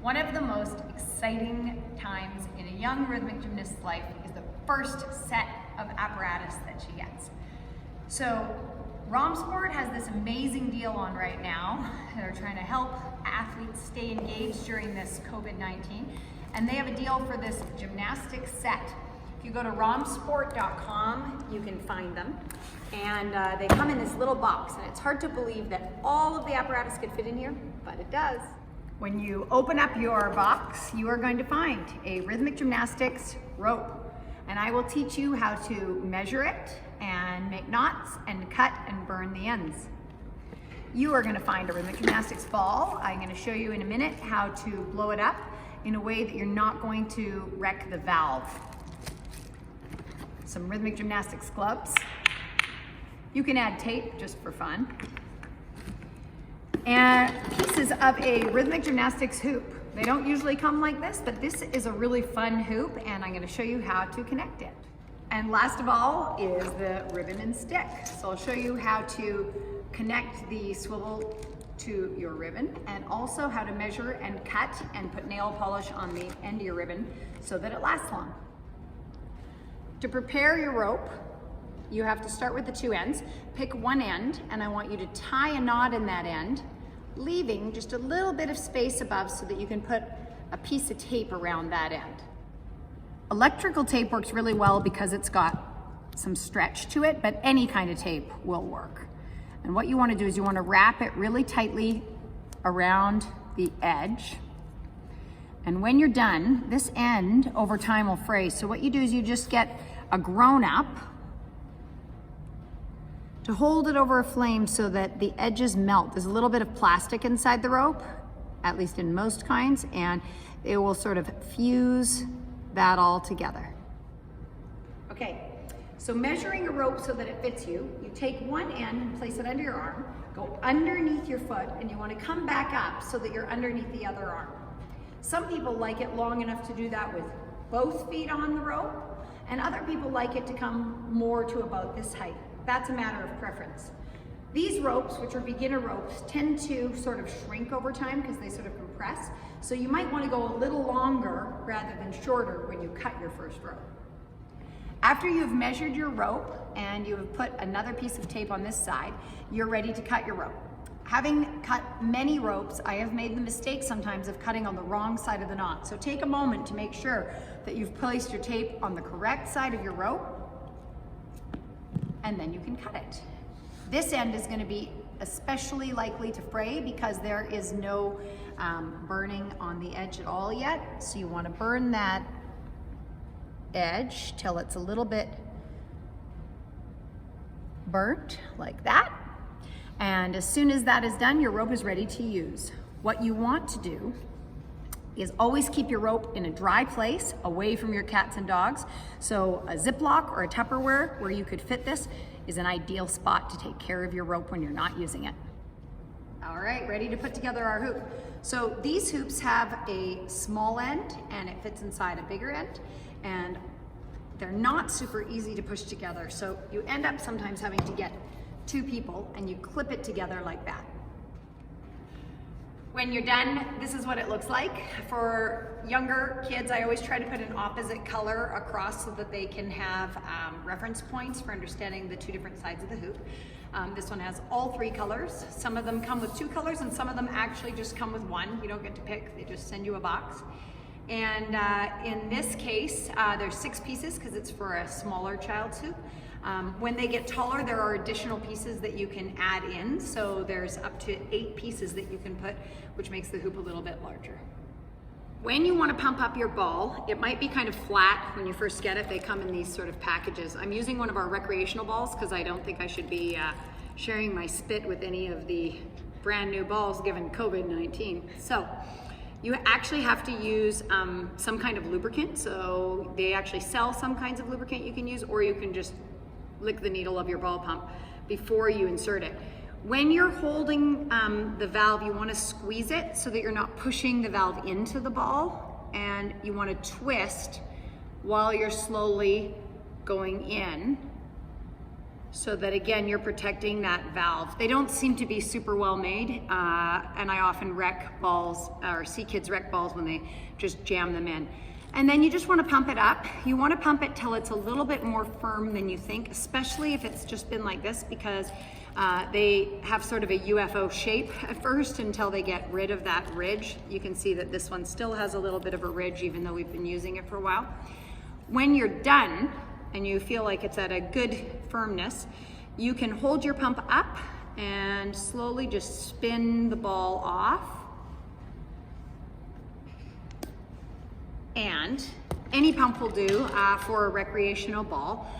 One of the most exciting times in a young rhythmic gymnast's life is the first set of apparatus that she gets. So ROMsport has this amazing deal on right now. They're trying to help athletes stay engaged during this COVID-19, and they have a deal for this gymnastics set. If you go to romsport.com, you can find them, and they come in this little box, and it's hard to believe that all of the apparatus could fit in here, but it does. When you open up your box, you are going to find a rhythmic gymnastics rope, and I will teach you how to measure it and make knots and cut and burn the ends. You are going to find a rhythmic gymnastics ball. I'm going to show you in a minute how to blow it up in a way that you're not going to wreck the valve. Some rhythmic gymnastics gloves. You can add tape just for fun. And pieces of a rhythmic gymnastics hoop. They don't usually come like this, but this is a really fun hoop, and I'm going to show you how to connect it. And last of all is the ribbon and stick. So I'll show you how to connect the swivel to your ribbon, and also how to measure and cut and put nail polish on the end of your ribbon so that it lasts long. To prepare your rope, you have to start with the two ends. Pick one end, and I want you to tie a knot in that end, leaving just a little bit of space above so that you can put a piece of tape around that end. Electrical tape works really well because it's got some stretch to it, but any kind of tape will work. And what you want to do is you want to wrap it really tightly around the edge. And when you're done, this end over time will fray. So what you do is you just get a grown-up to hold it over a flame so that the edges melt. There's a little bit of plastic inside the rope, at least in most kinds, and it will sort of fuse that all together. Okay, so measuring a rope so that it fits you, you take one end and place it under your arm, go underneath your foot, and you want to come back up so that you're underneath the other arm. Some people like it long enough to do that with both feet on the rope, and other people like it to come more to about this height. That's a matter of preference. These ropes, which are beginner ropes, tend to sort of shrink over time because they sort of compress. So you might want to go a little longer rather than shorter when you cut your first rope. After you've measured your rope and you have put another piece of tape on this side, you're ready to cut your rope. Having cut many ropes, I have made the mistake sometimes of cutting on the wrong side of the knot. So take a moment to make sure that you've placed your tape on the correct side of your rope, and then you can cut it. This end is going to be especially likely to fray because there is no burning on the edge at all yet. So you want to burn that edge till it's a little bit burnt, like that. And as soon as that is done, your rope is ready to use. What you want to do is always keep your rope in a dry place away from your cats and dogs. So a Ziploc or a Tupperware where you could fit this is an ideal spot to take care of your rope when you're not using it. All right, ready to put together our hoop. So these hoops have a small end and it fits inside a bigger end, and they're not super easy to push together. So you end up sometimes having to get two people and you clip it together like that. When you're done, this is what it looks like. For younger kids, I always try to put an opposite color across so that they can have reference points for understanding the two different sides of the hoop. This one has all three colors. Some of them come with two colors and some of them actually just come with one. You don't get to pick, they just send you a box. And in this case, there's 6 pieces because it's for a smaller child's hoop. When they get taller, there are additional pieces that you can add in. So there's up to 8 pieces that you can put, which makes the hoop a little bit larger. When you want to pump up your ball, it might be kind of flat when you first get it. They come in these sort of packages. I'm using one of our recreational balls because I don't think I should be sharing my spit with any of the brand new balls given COVID-19. So you actually have to use some kind of lubricant. So they actually sell some kinds of lubricant you can use, or you can just lick the needle of your ball pump before you insert it. When you're holding the valve, you want to squeeze it so that you're not pushing the valve into the ball, and you want to twist while you're slowly going in so that again, you're protecting that valve. They don't seem to be super well made, and I often wreck balls, or see kids wreck balls when they just jam them in. And then you just want to pump it up. You want to pump it till it's a little bit more firm than you think, especially if it's just been like this, because they have sort of a UFO shape at first until they get rid of that ridge. You can see that this one still has a little bit of a ridge even though we've been using it for a while. When you're done and you feel like it's at a good firmness, you can hold your pump up and slowly just spin the ball off. And any pump will do for a recreational ball.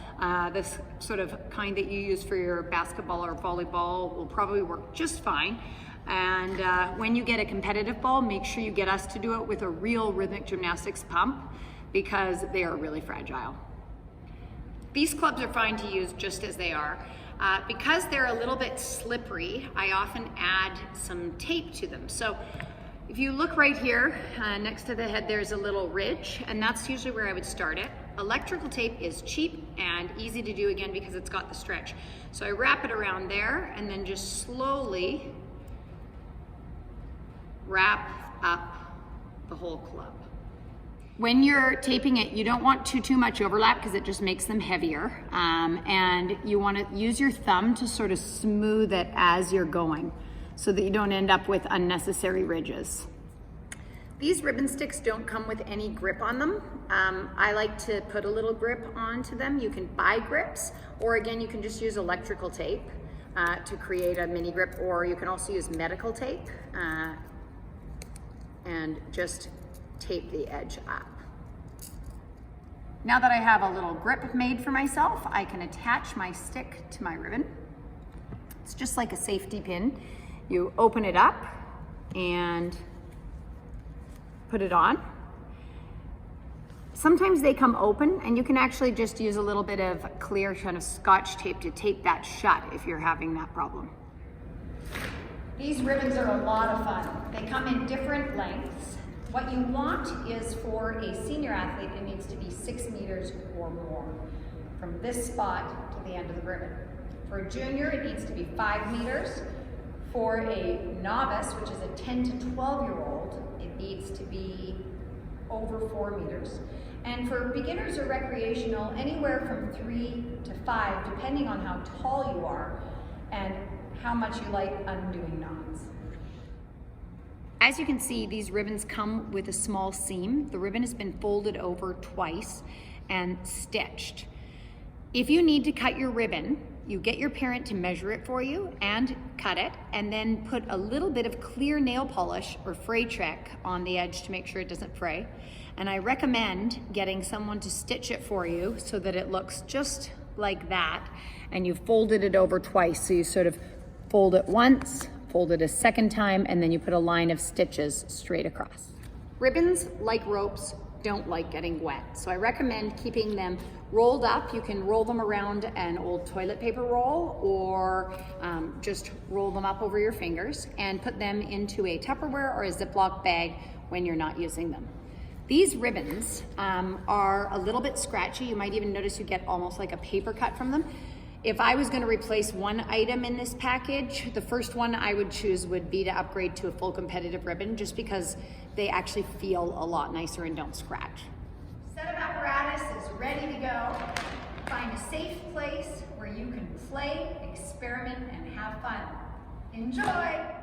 This sort of kind that you use for your basketball or volleyball will probably work just fine. And when you get a competitive ball, make sure you get us to do it with a real rhythmic gymnastics pump, because they are really fragile. These clubs are fine to use just as they are. Because they're a little bit slippery, I often add some tape to them. So if you look right here, next to the head, there's a little ridge, and that's usually where I would start it. Electrical tape is cheap and easy to do, again, because it's got the stretch. So I wrap it around there and then just slowly wrap up the whole club. When you're taping it, you don't want too much overlap because it just makes them heavier. And you want to use your thumb to sort of smooth it as you're going, so that you don't end up with unnecessary ridges. These ribbon sticks don't come with any grip on them. I like to put a little grip onto them. You can buy grips, or again, you can just use electrical tape to create a mini grip, or you can also use medical tape and just tape the edge up. Now that I have a little grip made for myself, I can attach my stick to my ribbon. It's just like a safety pin. You open it up and put it on. Sometimes they come open, and you can actually just use a little bit of clear kind of Scotch tape to tape that shut if you're having that problem. These ribbons are a lot of fun. They come in different lengths. What you want is, for a senior athlete, it needs to be 6 meters or more from this spot to the end of the ribbon. For a junior, it needs to be 5 meters. For a novice, which is a 10 to 12-year-old, it needs to be over 4 meters. And for beginners or recreational, anywhere from 3 to 5, depending on how tall you are and how much you like undoing knots. As you can see, these ribbons come with a small seam. The ribbon has been folded over twice and stitched. If you need to cut your ribbon, you get your parent to measure it for you and cut it, and then put a little bit of clear nail polish or fray check on the edge to make sure it doesn't fray. And I recommend getting someone to stitch it for you so that it looks just like that, and you've folded it over twice. So you sort of fold it once, fold it a second time, and then you put a line of stitches straight across. Ribbons, like ropes, don't like getting wet. So I recommend keeping them rolled up. You can roll them around an old toilet paper roll, or just roll them up over your fingers and put them into a Tupperware or a Ziploc bag when you're not using them. These ribbons are a little bit scratchy. You might even notice you get almost like a paper cut from them. If I was going to replace one item in this package, the first one I would choose would be to upgrade to a full competitive ribbon, just because they actually feel a lot nicer and don't scratch. Set of apparatus is ready to go. Find a safe place where you can play, experiment, and have fun. Enjoy!